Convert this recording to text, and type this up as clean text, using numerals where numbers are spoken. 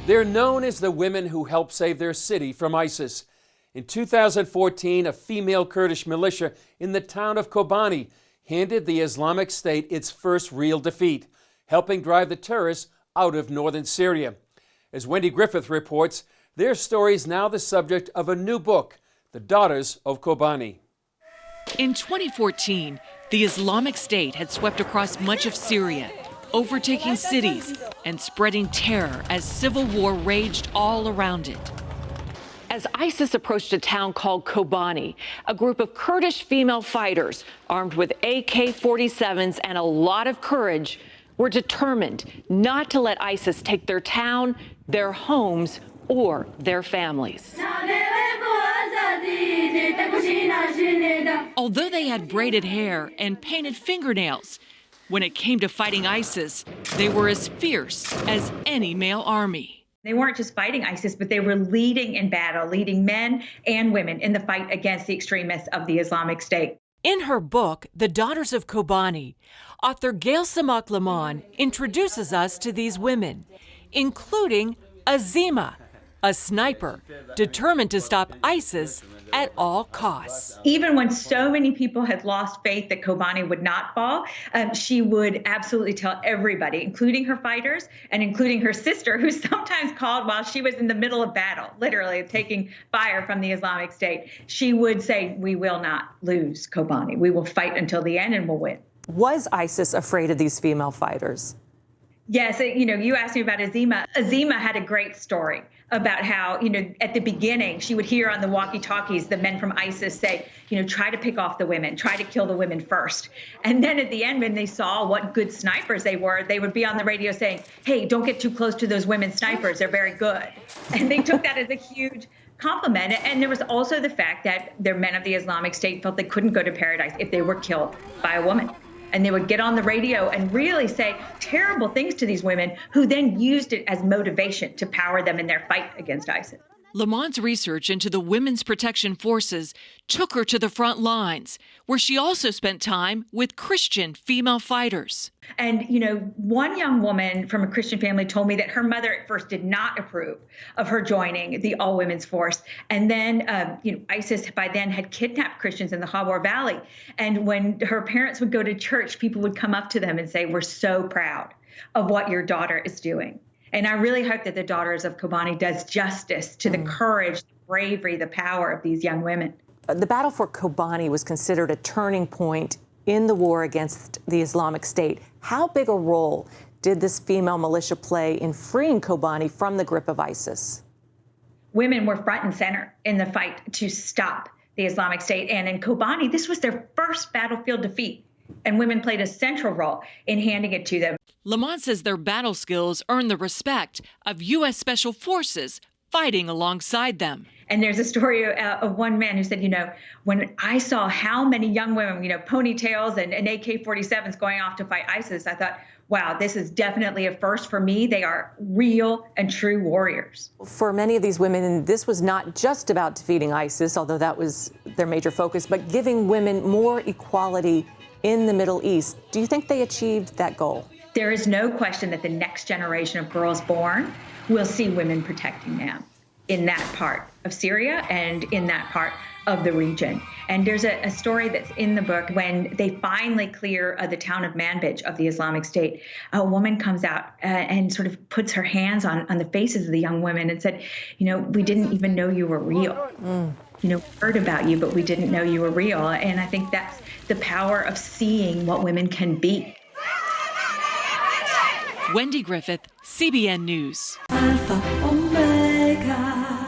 They're known as the women who helped save their city from ISIS. In 2014, a female Kurdish militia in the town of Kobani handed the Islamic State its first real defeat, helping drive the terrorists out of northern Syria. As Wendy Griffith reports, their story is now the subject of a new book, The Daughters of Kobani. In 2014, the Islamic State had swept across much of Syria, overtaking cities and spreading terror as civil war raged all around it. As ISIS approached a town called Kobani, a group of Kurdish female fighters armed with AK-47s and a lot of courage were determined not to let ISIS take their town, their homes, or their families. Although they had braided hair and painted fingernails, when it came to fighting ISIS, they were as fierce as any male army. They weren't just fighting ISIS, but they were leading in battle, leading men and women in the fight against the extremists of the Islamic State. In her book, The Daughters of Kobani, author Gail Samak Lamon introduces us to these women, including Azima, a sniper determined to stop ISIS at all costs. Even when so many people had lost faith that Kobani would not fall, she would absolutely tell everybody, including her fighters and including her sister, who sometimes called while she was in the middle of battle, literally taking fire from the Islamic State. She would say, "We will not lose Kobani. We will fight until the end and we'll win." Was ISIS afraid of these female fighters? Yes, you asked me about Azima. Azima had a great story about how, at the beginning, she would hear on the walkie-talkies the men from ISIS say, try to pick off the women, try to kill the women first. And then at the end, when they saw what good snipers they were, they would be on the radio saying, "Hey, don't get too close to those women snipers. They're very good." And they took that as a huge compliment. And there was also the fact that their men of the Islamic State felt they couldn't go to paradise if they were killed by a woman. And they would get on the radio and really say terrible things to these women, who then used it as motivation to power them in their fight against ISIS. Lamont's research into the Women's Protection Forces took her to the front lines, where she also spent time with Christian female fighters. And, one young woman from a Christian family told me that her mother at first did not approve of her joining the all-women's force. And then, ISIS by then had kidnapped Christians in the Khabur Valley. And when her parents would go to church, people would come up to them and say, "We're so proud of what your daughter is doing." And I really hope that the Daughters of Kobani does justice to the courage, the bravery, the power of these young women. The battle for Kobani was considered a turning point in the war against the Islamic State. How big a role did this female militia play in freeing Kobani from the grip of ISIS? Women were front and center in the fight to stop the Islamic State. And in Kobani, this was their first battlefield defeat. And women played a central role in handing it to them. Lamont says their battle skills earned the respect of U.S. Special Forces fighting alongside them. And there's a story of one man who said, when I saw how many young women, ponytails and AK-47s going off to fight ISIS, I thought, wow, this is definitely a first for me. They are real and true warriors. For many of these women, this was not just about defeating ISIS, although that was their major focus, but giving women more equality in the Middle East. Do you think they achieved that goal? There is no question that the next generation of girls born will see women protecting them in that part of Syria and in that part of the region. And there's a story that's in the book when they finally clear the town of Manbij of the Islamic State. A woman comes out and sort of puts her hands on the faces of the young women and said, "We didn't even know you were real. Heard about you, but we didn't know you were real." And I think that's the power of seeing what women can be. Wendy Griffith, CBN News. Alpha, Omega.